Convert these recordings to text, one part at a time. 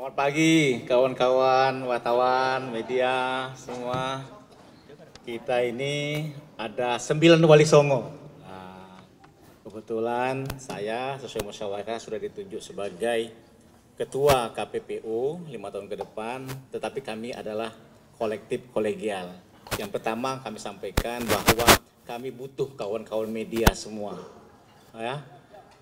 Selamat pagi kawan-kawan, wartawan, media, semua. Kita ini ada 9 wali songo. Nah, kebetulan saya sesuai musyawarah sudah ditunjuk sebagai Ketua KPPU 5 tahun ke depan, tetapi kami adalah kolektif kolegial. Yang pertama kami sampaikan bahwa kami butuh kawan-kawan media semua. Ya,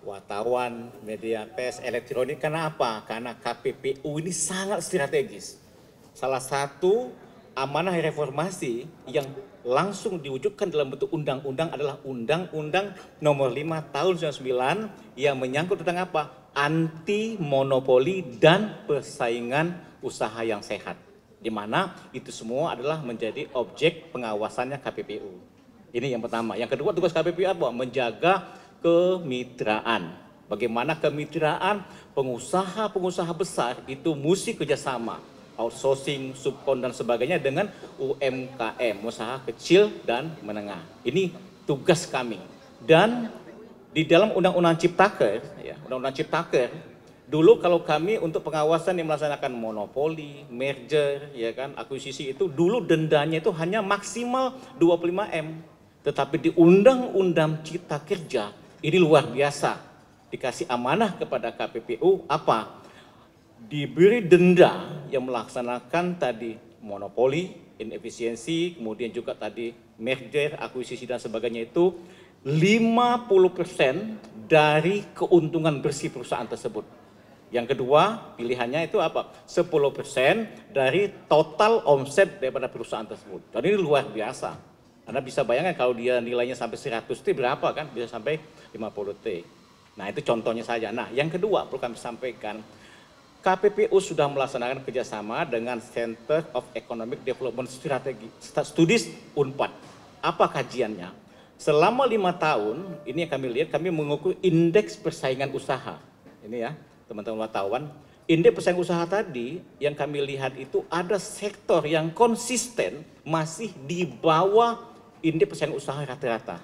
wartawan, media pers, elektronik. Karena apa? Karena KPPU ini sangat strategis. Salah satu amanah reformasi yang langsung diwujudkan dalam bentuk undang-undang adalah Undang-Undang Nomor 5 Tahun 99 yang menyangkut tentang apa? Anti monopoli dan persaingan usaha yang sehat. Di mana itu semua adalah menjadi objek pengawasannya KPPU. Ini yang pertama. Yang kedua, tugas KPPU apa? Menjaga kemitraan. Bagaimana kemitraan pengusaha-pengusaha besar itu mesti kerjasama, outsourcing, subkon dan sebagainya dengan UMKM, usaha kecil dan menengah. Ini tugas kami. Dan di dalam Undang-Undang Ciptaker, ya, Undang-Undang Ciptaker, dulu kalau kami untuk pengawasan yang melaksanakan monopoli, merger, ya kan, akuisisi itu dulu dendanya itu hanya maksimal 25M. Tetapi di Undang-Undang Cipta Kerja ini luar biasa, dikasih amanah kepada KPPU apa? Diberi denda yang melaksanakan tadi monopoli, inefisiensi, kemudian juga tadi merger, akuisisi dan sebagainya itu 50% dari keuntungan bersih perusahaan tersebut. Yang kedua pilihannya itu apa? 10% dari total omset daripada perusahaan tersebut. Dan ini luar biasa. Anda bisa bayangkan kalau dia nilainya sampai 100T berapa kan? Bisa sampai 50T. Nah itu contohnya saja. Nah yang kedua perlu kami sampaikan, KPPU sudah melaksanakan kerjasama dengan Center of Economic Development Strategy Studies UNPAD. Apa kajiannya? Selama 5 tahun, ini yang kami lihat, kami mengukur indeks persaingan usaha. Ini ya teman-teman wartawan. Indeks persaingan usaha tadi yang kami lihat itu ada sektor yang konsisten masih di bawah indeks persaingan usaha rata-rata.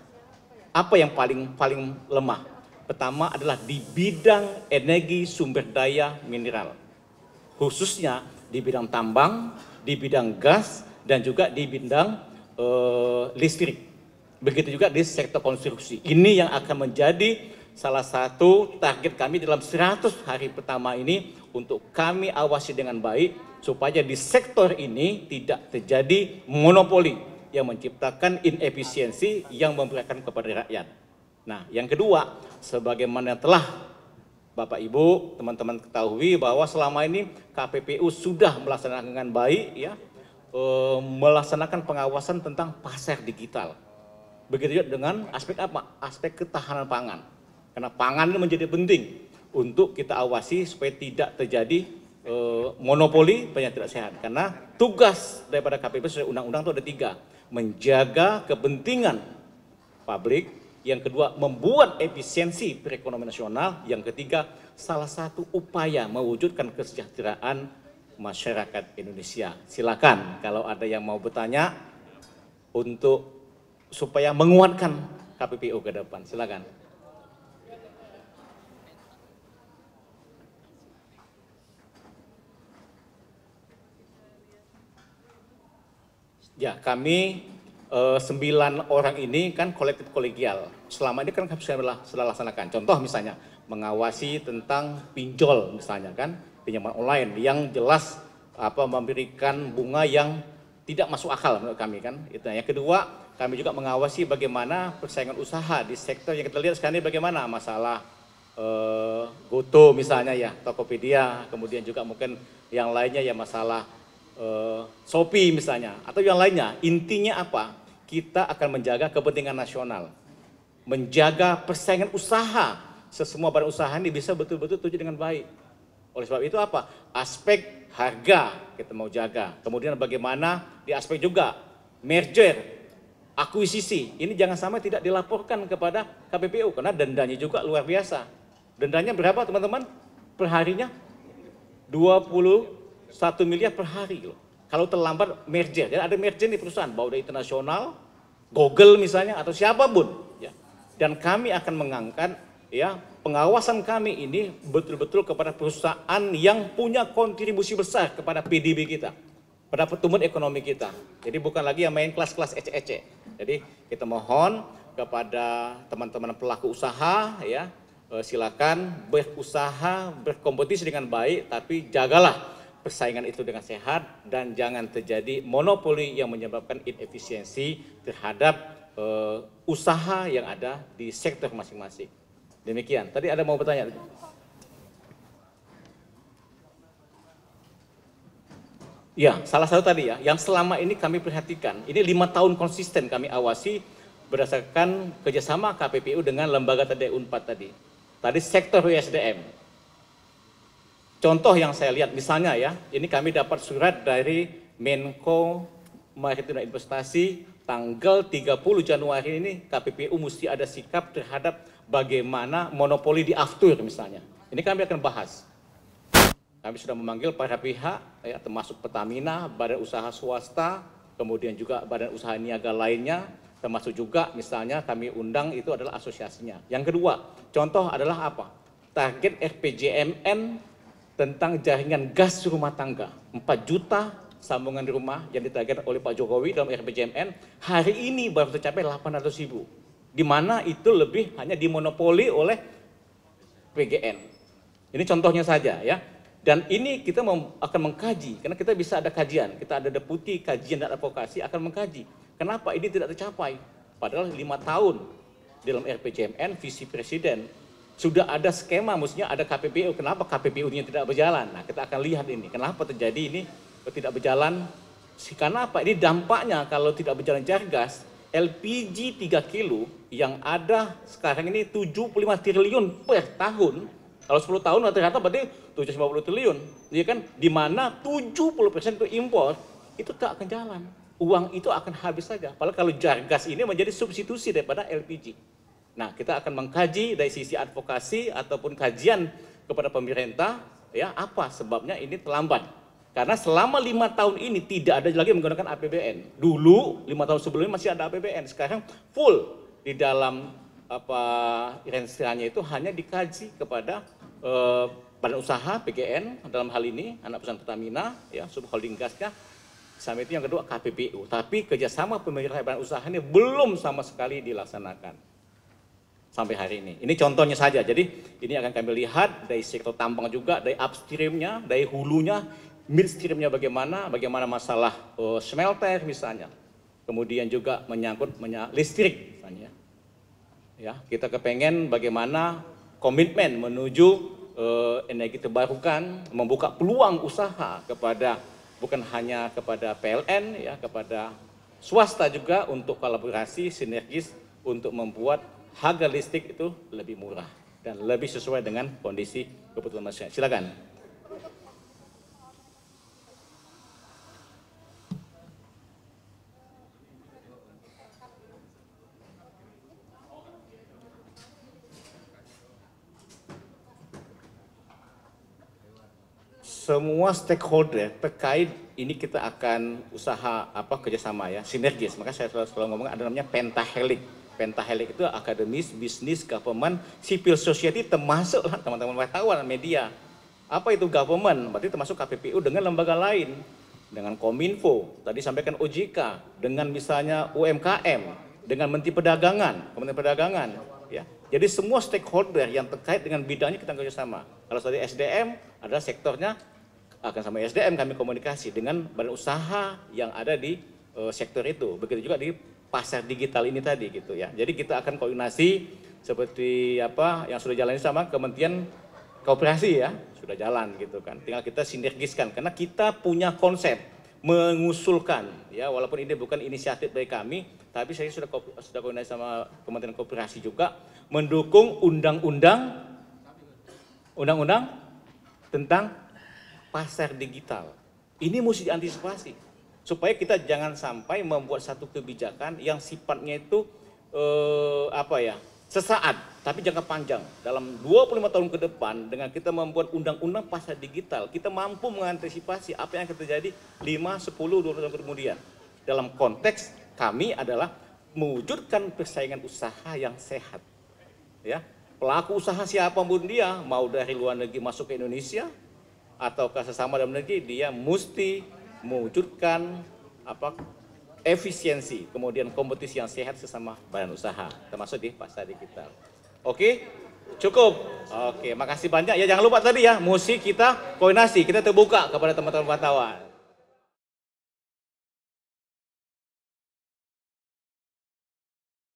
Apa yang paling lemah? Pertama adalah di bidang energi sumber daya mineral. Khususnya di bidang tambang, di bidang gas, dan juga di bidang listrik. Begitu juga di sektor konstruksi. Ini yang akan menjadi salah satu target kami dalam 100 hari pertama ini untuk kami awasi dengan baik supaya di sektor ini tidak terjadi monopoli yang menciptakan inefisiensi yang memberatkan kepada rakyat. Nah, yang kedua, sebagaimana telah Bapak Ibu, teman-teman ketahui bahwa selama ini KPPU sudah melaksanakan dengan baik ya, melaksanakan pengawasan tentang pasar digital. Begitu juga dengan aspek apa? Aspek ketahanan pangan. Karena pangan ini menjadi penting untuk kita awasi supaya tidak terjadi monopoli yang tidak sehat. Karena tugas daripada KPPU sesuai undang-undang itu ada 3. Menjaga kepentingan publik. Yang kedua, membuat efisiensi perekonomian nasional. Yang ketiga, salah satu upaya mewujudkan kesejahteraan masyarakat Indonesia. Silakan kalau ada yang mau bertanya untuk supaya menguatkan KPPU ke depan. Silakan. Ya, kami 9 orang ini kan kolektif kolegial. Selama ini kan kami sudah laksanakan. Contoh misalnya mengawasi tentang pinjol misalnya kan, pinjaman online yang jelas memberikan bunga yang tidak masuk akal menurut kami kan. Itu. Yang kedua, kami juga mengawasi bagaimana persaingan usaha di sektor yang kita lihat sekarang ini bagaimana masalah Goto misalnya ya, Tokopedia, kemudian juga mungkin yang lainnya ya masalah Shopee misalnya, atau yang lainnya. Intinya apa? Kita akan menjaga kepentingan nasional, menjaga persaingan usaha, semua barang usaha ini bisa betul-betul terwujud dengan baik. Oleh sebab itu apa? Aspek harga kita mau jaga, kemudian bagaimana di aspek juga merger, akuisisi, ini jangan sampai tidak dilaporkan kepada KPPU, karena dendanya juga luar biasa. Dendanya berapa teman-teman? Perharinya 21 miliar per hari loh. Kalau terlambat merger, jadi ada merger di perusahaan, baik dari internasional, Google misalnya atau siapapun, ya. Dan kami akan mengangkat ya pengawasan kami ini betul-betul kepada perusahaan yang punya kontribusi besar kepada PDB kita, pada pertumbuhan ekonomi kita. Jadi bukan lagi yang main kelas-kelas ecek-ecek. Jadi kita mohon kepada teman-teman pelaku usaha, ya, silakan berusaha, berkompetisi dengan baik, tapi jagalah persaingan itu dengan sehat dan jangan terjadi monopoli yang menyebabkan inefisiensi terhadap usaha yang ada di sektor masing-masing. Demikian. Tadi ada mau bertanya? Ya, salah satu tadi ya, yang selama ini kami perhatikan, ini 5 tahun konsisten kami awasi berdasarkan kerjasama KPPU dengan lembaga tadi Unpad tadi. Tadi sektor USDM. Contoh yang saya lihat misalnya ya, ini kami dapat surat dari Menko Maritim dan Investasi tanggal 30 Januari ini KPPU mesti ada sikap terhadap bagaimana monopoli di aftur misalnya. Ini kami akan bahas. Kami sudah memanggil para pihak, ya, termasuk Pertamina, badan usaha swasta, kemudian juga badan usaha niaga lainnya, termasuk juga misalnya kami undang itu adalah asosiasinya. Yang kedua, contoh adalah apa? Target RPJMN tentang jaringan gas rumah tangga, 4 juta sambungan rumah yang ditargetkan oleh Pak Jokowi dalam RPJMN, hari ini baru tercapai 800.000. Di mana itu lebih hanya dimonopoli oleh PGN. Ini contohnya saja ya. Dan ini kita akan mengkaji, karena kita bisa ada kajian, kita ada deputi kajian dan advokasi akan mengkaji. Kenapa ini tidak tercapai? Padahal 5 tahun dalam RPJMN visi presiden sudah ada skema, maksudnya ada KPPU. Kenapa KPPU-nya tidak berjalan? Nah, kita akan lihat ini. Kenapa terjadi ini tidak berjalan? Karena apa? Ini dampaknya kalau tidak berjalan gas, LPG 3 kilo yang ada sekarang ini 75 triliun per tahun. Kalau 10 tahun rata-rata berarti 750 triliun. Ya kan? Di mana 70% itu impor, itu tak akan jalan. Uang itu akan habis saja. Padahal kalau gas ini menjadi substitusi daripada LPG. Nah, kita akan mengkaji dari sisi advokasi ataupun kajian kepada pemerintah, ya, apa sebabnya ini terlambat. Karena selama 5 tahun ini tidak ada lagi menggunakan APBN. Dulu 5 tahun sebelumnya masih ada APBN, sekarang full di dalam rencananya itu hanya dikaji kepada badan usaha PGN dalam hal ini anak perusahaan Pertamina, ya, subholding gasnya. Sama itu yang kedua KPPU. Tapi kerjasama pemerintah badan usaha ini belum sama sekali dilaksanakan sampai hari ini. Ini contohnya saja. Jadi ini akan kami lihat dari sektor tambang juga, dari upstreamnya, dari hulunya, midstreamnya bagaimana masalah smelter misalnya. Kemudian juga menyangkut listrik misalnya. Ya, kita kepengen bagaimana komitmen menuju energi terbarukan, membuka peluang usaha kepada bukan hanya kepada PLN, ya, kepada swasta juga untuk kolaborasi sinergis untuk membuat harga listrik itu lebih murah dan lebih sesuai dengan kondisi kebutuhan masyarakat. Silakan. Semua stakeholder terkait ini kita akan usaha kerjasama ya, sinergis. Maka saya selalu ngomong ada namanya pentahelix. Pentahelix itu akademis, bisnis, government, civil society, termasuk teman-teman wartawan, media. Apa itu government? Berarti termasuk KPPU dengan lembaga lain, dengan Kominfo, tadi sampaikan OJK, dengan misalnya UMKM, dengan Menteri Perdagangan, Kementerian Perdagangan. Ya. Jadi semua stakeholder yang terkait dengan bidangnya kita kerjasama. Kalau tadi SDM adalah sektornya, akan sama SDM kami komunikasi dengan badan usaha yang ada di sektor itu. Begitu juga di pasar digital ini tadi gitu ya. Jadi kita akan koordinasi seperti apa yang sudah jalan sama Kementerian Koperasi ya, sudah jalan gitu kan. Tinggal kita sinergiskan karena kita punya konsep mengusulkan ya, walaupun ini bukan inisiatif dari kami, tapi saya sudah koordinasi sama Kementerian Koperasi juga mendukung undang-undang tentang pasar digital. Ini mesti diantisipasi supaya kita jangan sampai membuat satu kebijakan yang sifatnya itu sesaat tapi jangka panjang. Dalam 25 tahun ke depan dengan kita membuat undang-undang pasar digital, kita mampu mengantisipasi apa yang akan terjadi 5, 10, 20 tahun kemudian. Dalam konteks kami adalah mewujudkan persaingan usaha yang sehat. Ya. pelaku usaha siapapun dia, mau dari luar negeri masuk ke Indonesia, atau ke sesama dalam negeri, dia mesti mewujudkan efisiensi, kemudian kompetisi yang sehat sesama badan usaha, termasuk di pasar digital. Oke, cukup. Oke, makasih banyak ya. Jangan lupa tadi ya, musik kita koordinasi, kita terbuka kepada teman-teman wartawan.